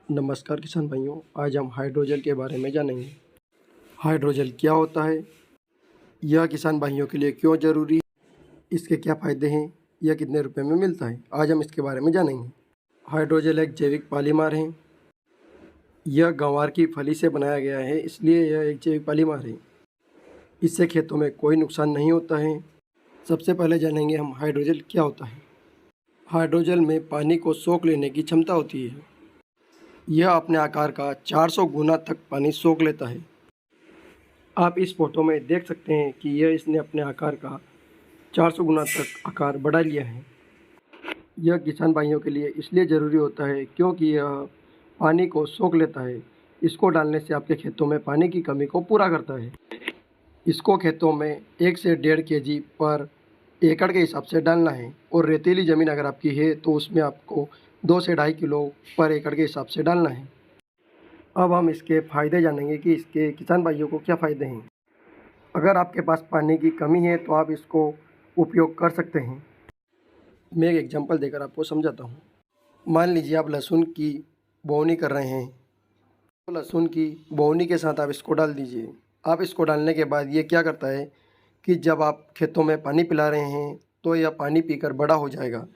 नमस्कार किसान भाइयों, आज हम हाइड्रोजल के बारे में जानेंगे। हाइड्रोजल क्या होता है, यह किसान भाइयों के लिए क्यों ज़रूरी है, इसके क्या फ़ायदे हैं, यह कितने रुपए में मिलता है, आज हम इसके बारे में जानेंगे। हाइड्रोजल एक जैविक पॉलीमर है। यह ग्वार की फली से बनाया गया है, इसलिए यह एक जैविक पॉलीमर है। इससे खेतों में कोई नुकसान नहीं होता है। सबसे पहले जानेंगे हम हाइड्रोजल क्या होता है। हाइड्रोजल में पानी को सोख लेने की क्षमता होती है। यह अपने आकार का 400 गुना तक पानी सोख लेता है। आप इस फोटो में देख सकते हैं कि यह इसने अपने आकार का 400 गुना तक आकार बढ़ा लिया है। यह किसान भाइयों के लिए इसलिए ज़रूरी होता है क्योंकि यह पानी को सोख लेता है। इसको डालने से आपके खेतों में पानी की कमी को पूरा करता है। इसको खेतों में 1 से 1.5 kg पर एकड़ के हिसाब से डालना है और रेतीली ज़मीन अगर आपकी है तो उसमें आपको 2 से 2.5 किलो पर एकड़ के हिसाब से डालना है। अब हम इसके फ़ायदे जानेंगे कि इसके किसान भाइयों को क्या फ़ायदे हैं। अगर आपके पास पानी की कमी है तो आप इसको उपयोग कर सकते हैं। मैं एक एग्जांपल देकर आपको समझाता हूँ। मान लीजिए आप लहसुन की बोवनी कर रहे हैं, तो लहसुन की बोवनी के साथ आप इसको डाल दीजिए। आप इसको डालने के बाद ये क्या करता है कि जब आप खेतों में पानी पिला रहे हैं तो यह पानी पीकर बड़ा हो जाएगा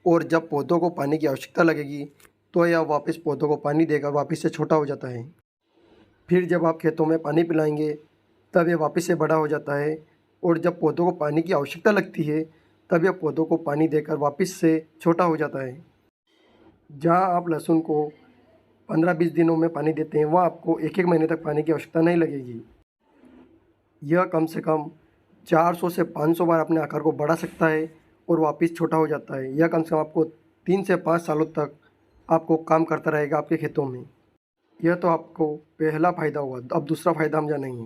और जब पौधों को पानी की आवश्यकता लगेगी तो यह वापस पौधों को पानी देकर वापस से छोटा हो जाता है। फिर जब आप खेतों में पानी पिलाएंगे तब ये वापस से बड़ा हो जाता है और जब पौधों को पानी की आवश्यकता लगती है तब यह पौधों को पानी देकर वापस से छोटा हो जाता है। जहाँ आप लहसुन को 15-20 दिनों में पानी देते हैं वहाँ आपको 1-1 महीने तक पानी की आवश्यकता नहीं लगेगी। यह कम से कम 400 से 500 बार अपने आकार को बढ़ा सकता है और वापस छोटा हो जाता है। यह कम से कम आपको 3 से 5 सालों तक आपको काम करता रहेगा आपके खेतों में। यह तो आपको पहला फ़ायदा हुआ। अब दूसरा फ़ायदा हम जानेंगे।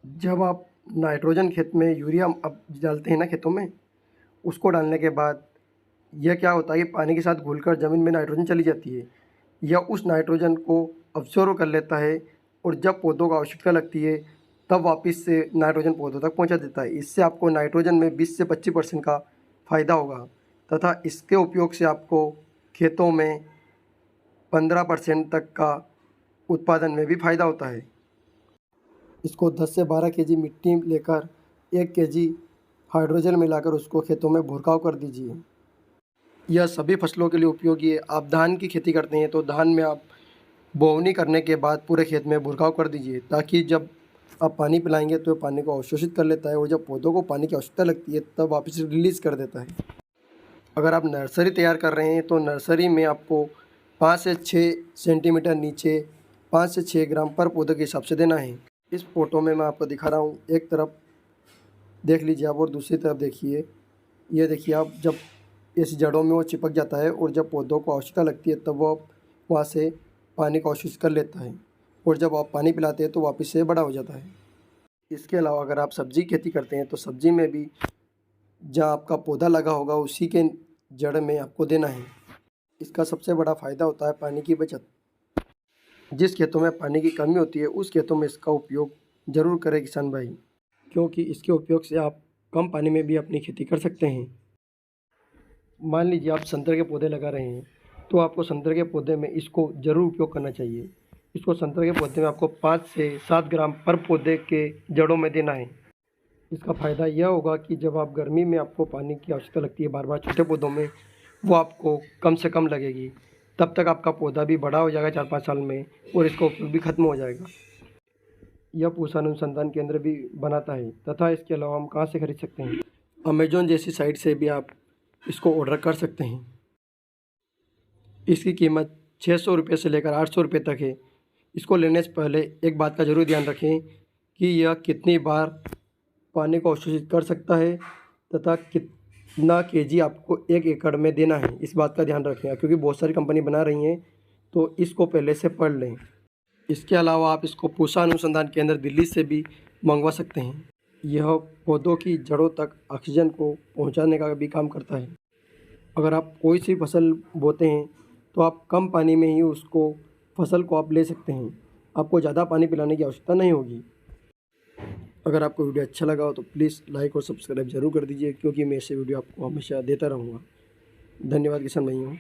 जब आप नाइट्रोजन खेत में यूरिया अब डालते हैं ना खेतों में, उसको डालने के बाद यह क्या होता है कि पानी के साथ घुलकर ज़मीन में नाइट्रोजन चली जाती है। यह उस नाइट्रोजन को अब्जॉर्व कर लेता है और जब पौधों को आवश्यकता लगती है तब वापस से नाइट्रोजन पौधों तक पहुंचा देता है। इससे आपको नाइट्रोजन में 20 से 25% का फ़ायदा होगा तथा इसके उपयोग से आपको खेतों में 15% तक का उत्पादन में भी फ़ायदा होता है। इसको 10 से 12 केजी मिट्टी लेकर 1 केजी हाइड्रोजन मिलाकर उसको खेतों में भुरकाव कर दीजिए। यह सभी फसलों के लिए उपयोगी है। आप धान की खेती करते हैं तो धान में आप बोवनी करने के बाद पूरे खेत में भुरकाव कर दीजिए ताकि जब आप पानी पिलाएंगे तो पानी को अवशोषित कर लेता है और जब पौधों को पानी की आवश्यकता लगती है तब वापस रिलीज़ कर देता है। अगर आप नर्सरी तैयार कर रहे हैं तो नर्सरी में आपको 5 से 6 सेंटीमीटर नीचे 5 से 6 ग्राम पर पौधे के हिसाब से देना है। इस फोटो में मैं आपको दिखा रहा हूँ, एक तरफ देख लीजिए आप और दूसरी तरफ देखिए। ये देखिए आप, जब इस जड़ों में वो चिपक जाता है और जब पौधों को आवश्यकता लगती है तब वो वहाँ से पानी को अवशोषित कर लेता है और जब आप पानी पिलाते हैं तो वापस से बड़ा हो जाता है। इसके अलावा अगर आप सब्जी खेती करते हैं तो सब्जी में भी जहाँ आपका पौधा लगा होगा उसी के जड़ में आपको देना है। इसका सबसे बड़ा फ़ायदा होता है पानी की बचत। जिस खेतों में पानी की कमी होती है उस खेतों में इसका उपयोग ज़रूर करें किसान भाई, क्योंकि इसके उपयोग से आप कम पानी में भी अपनी खेती कर सकते हैं। मान लीजिए आप संतरे के पौधे लगा रहे हैं तो आपको संतरे के पौधे में इसको ज़रूर उपयोग करना चाहिए। इसको संतरे के पौधे में आपको 5 से 7 ग्राम पर पौधे के जड़ों में देना है। इसका फ़ायदा यह होगा कि जब आप गर्मी में आपको पानी की आवश्यकता लगती है बार बार छोटे पौधों में, वो आपको कम से कम लगेगी। तब तक आपका पौधा भी बड़ा हो जाएगा 4-5 साल में और इसका उपयोग भी खत्म हो जाएगा। यह पूषा अनुसंधान केंद्र भी बनाता है। तथा इसके अलावा हम कहाँ से खरीद सकते हैं? अमेजोन जैसी साइट से भी आप इसको ऑर्डर कर सकते हैं। इसकी कीमत 600 रुपये से लेकर 800 रुपये तक है। इसको लेने से पहले एक बात का ज़रूर ध्यान रखें कि यह कितनी बार पानी को अवशोषित कर सकता है तथा कितना केजी आपको 1 एकड़ में देना है। इस बात का ध्यान रखें क्योंकि बहुत सारी कंपनी बना रही हैं, तो इसको पहले से पढ़ लें। इसके अलावा आप इसको पूषा अनुसंधान केंद्र दिल्ली से भी मंगवा सकते हैं। यह पौधों की जड़ों तक ऑक्सीजन को पहुंचाने का भी काम करता है। अगर आप कोई सी फसल बोते हैं तो आप कम पानी में ही उसको फसल को आप ले सकते हैं। आपको ज़्यादा पानी पिलाने की आवश्यकता नहीं होगी। अगर आपको वीडियो अच्छा लगा हो तो प्लीज़ लाइक और सब्सक्राइब ज़रूर कर दीजिए, क्योंकि मैं ऐसे वीडियो आपको हमेशा देता रहूँगा। धन्यवाद किसान भाइयों।